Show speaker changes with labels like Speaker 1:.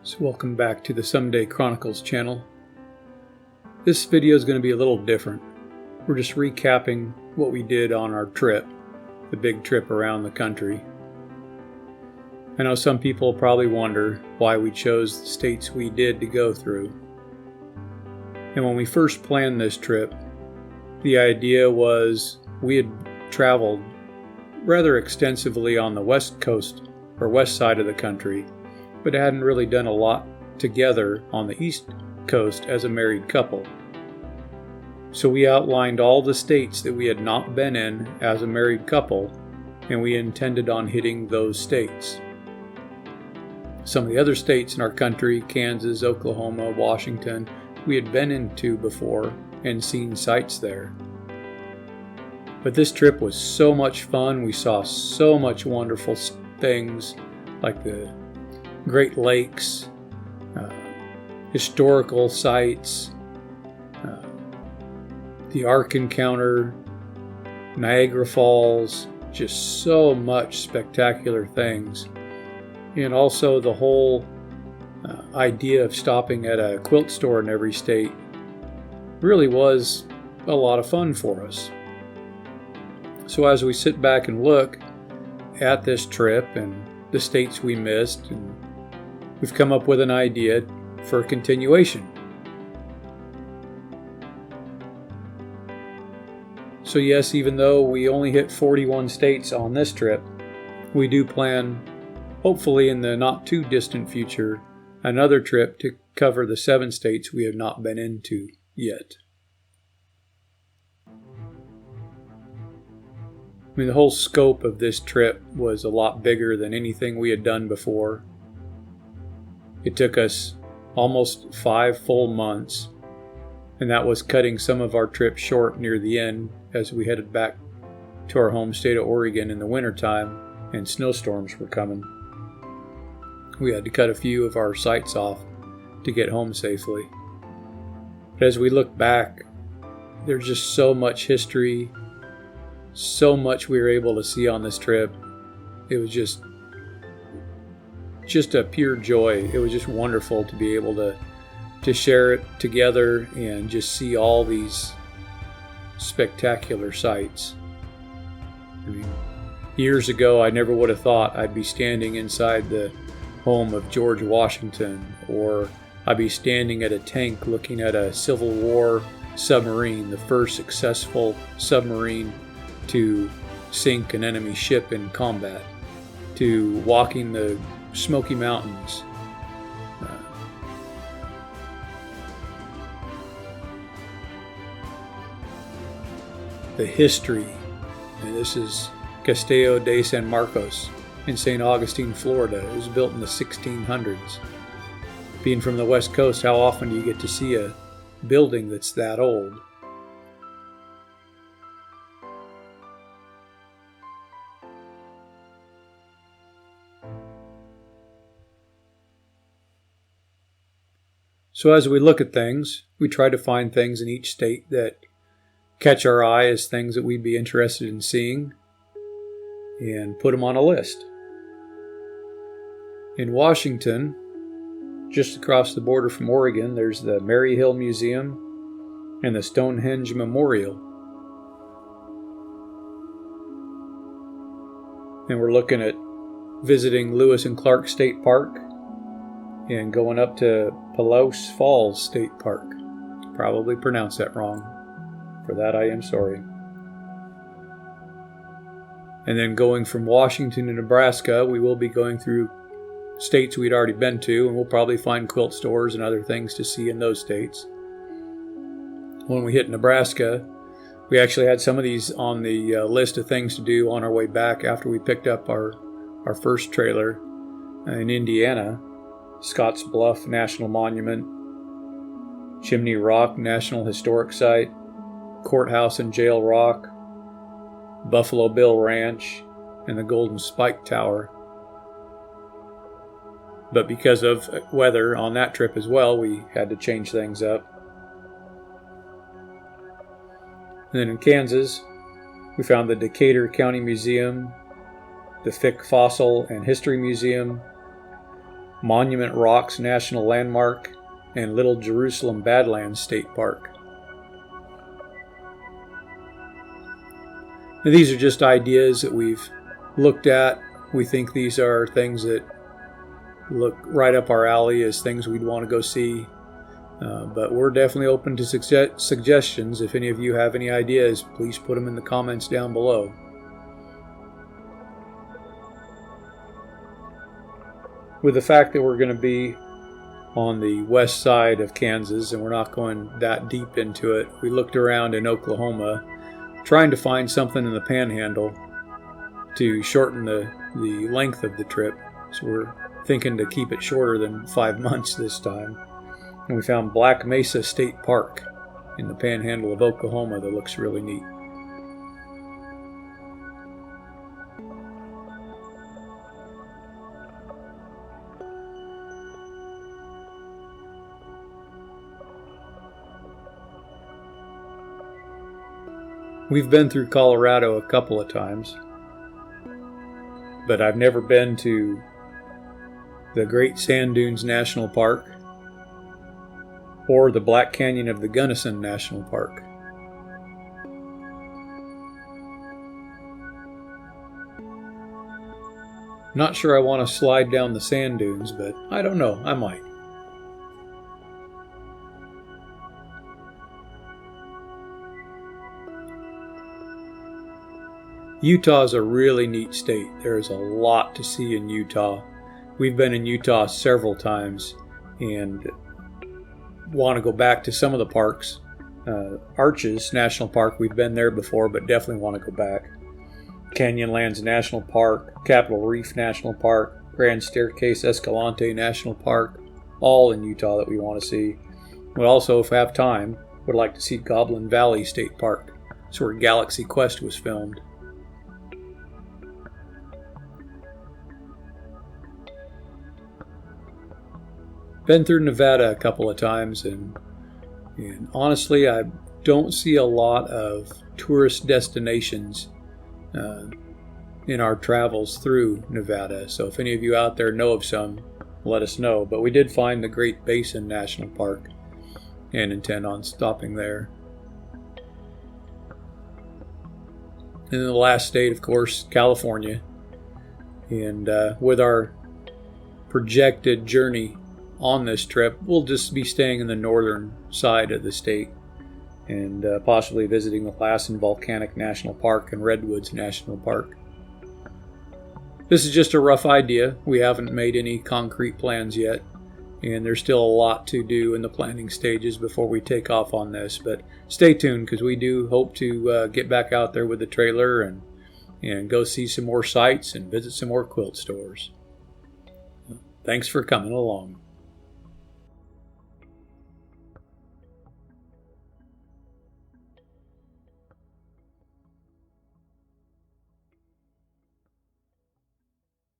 Speaker 1: So welcome back to the Someday Chronicles channel. This video is going to be a little different. We're just recapping what we did on our trip, the big trip around the country. I know some people probably wonder why we chose the states we did to go through. And when we first planned this trip, the idea was we had traveled rather extensively on the west coast or west side of the country, but hadn't really done a lot together on the east coast as a married couple. So we outlined all the states that we had not been in as a married couple, and we intended on hitting those states. Some of the other states in our country, Kansas, Oklahoma, Washington, we had been into before and seen sights there. But this trip was so much fun. We saw so much wonderful things like the Great Lakes, historical sites, the Ark Encounter, Niagara Falls, just so much spectacular things. And also the whole idea of stopping at a quilt store in every state really was a lot of fun for us. So as we sit back and look at this trip and the states we missed, and we've come up with an idea for a continuation. So yes, even though we only hit 41 states on this trip, we do plan, hopefully in the not too distant future, another trip to cover the 7 states we have not been into yet. I mean, the whole scope of this trip was a lot bigger than anything we had done before. It took us almost 5 full months, and that was cutting some of our trip short near the end as we headed back to our home state of Oregon in the wintertime and snowstorms were coming. We had to cut a few of our sites off to get home safely. But as we look back, there's just so much history, so much we were able to see on this trip. It was just a pure joy. It was just wonderful to be able to share it together and just see all these spectacular sights. I mean, years ago I never would have thought I'd be standing inside the home of George Washington, or I'd be standing at a tank looking at a Civil War submarine, the first successful submarine to sink an enemy ship in combat, to walking the Smoky Mountains. The history, and this is Castillo de San Marcos in St. Augustine, Florida. It was built in the 1600s. Being from the West Coast, how often do you get to see a building that's that old? So as we look at things, we try to find things in each state that catch our eye as things that we'd be interested in seeing and put them on a list. In Washington, just across the border from Oregon, there's the Mary Hill Museum and the Stonehenge Memorial. And we're looking at visiting Lewis and Clark State Park and going up to Palos Falls State Park. Probably pronounced that wrong. For that I am sorry. And then going from Washington to Nebraska, we will be going through states we'd already been to, and we'll probably find quilt stores and other things to see in those states. When we hit Nebraska, we actually had some of these on the list of things to do on our way back after we picked up our first trailer in Indiana. Scotts Bluff National Monument, Chimney Rock National Historic Site, Courthouse and Jail Rock, Buffalo Bill Ranch, and the Golden Spike Tower. But because of weather on that trip as well, we had to change things up. And then in Kansas, we found the Decatur County Museum, the Fick Fossil and History Museum, Monument Rocks National Landmark, and Little Jerusalem Badlands State Park. Now, these are just ideas that we've looked at. We think these are things that look right up our alley as things we'd want to go see. But we're definitely open to suggestions. If any of you have any ideas, please put them in the comments down below. With the fact that we're going to be on the west side of Kansas and we're not going that deep into it, we looked around in Oklahoma trying to find something in the Panhandle to shorten the length of the trip. So we're thinking to keep it shorter than 5 months this time. And we found Black Mesa State Park in the Panhandle of Oklahoma that looks really neat. We've been through Colorado a couple of times, but I've never been to the Great Sand Dunes National Park or the Black Canyon of the Gunnison National Park. Not sure I want to slide down the sand dunes, but I don't know, I might. Utah is a really neat state. There's a lot to see in Utah. We've been in Utah several times and want to go back to some of the parks. Arches National Park, we've been there before, but definitely want to go back. Canyonlands National Park, Capitol Reef National Park, Grand Staircase Escalante National Park, all in Utah that we want to see. We also, if we have time, would like to see Goblin Valley State Park. It's where Galaxy Quest was filmed. Been through Nevada a couple of times, and honestly, I don't see a lot of tourist destinations in our travels through Nevada. So if any of you out there know of some, let us know. But we did find the Great Basin National Park and intend on stopping there. And then the last state, of course, California. And with our projected journey on this trip, we'll just be staying in the northern side of the state and possibly visiting the Lassen Volcanic National Park and Redwoods National Park. This is just a rough idea. We haven't made any concrete plans yet, and there's still a lot to do in the planning stages before we take off on this. But stay tuned, because we do hope to get back out there with the trailer and go see some more sites and visit some more quilt stores. Thanks for coming along.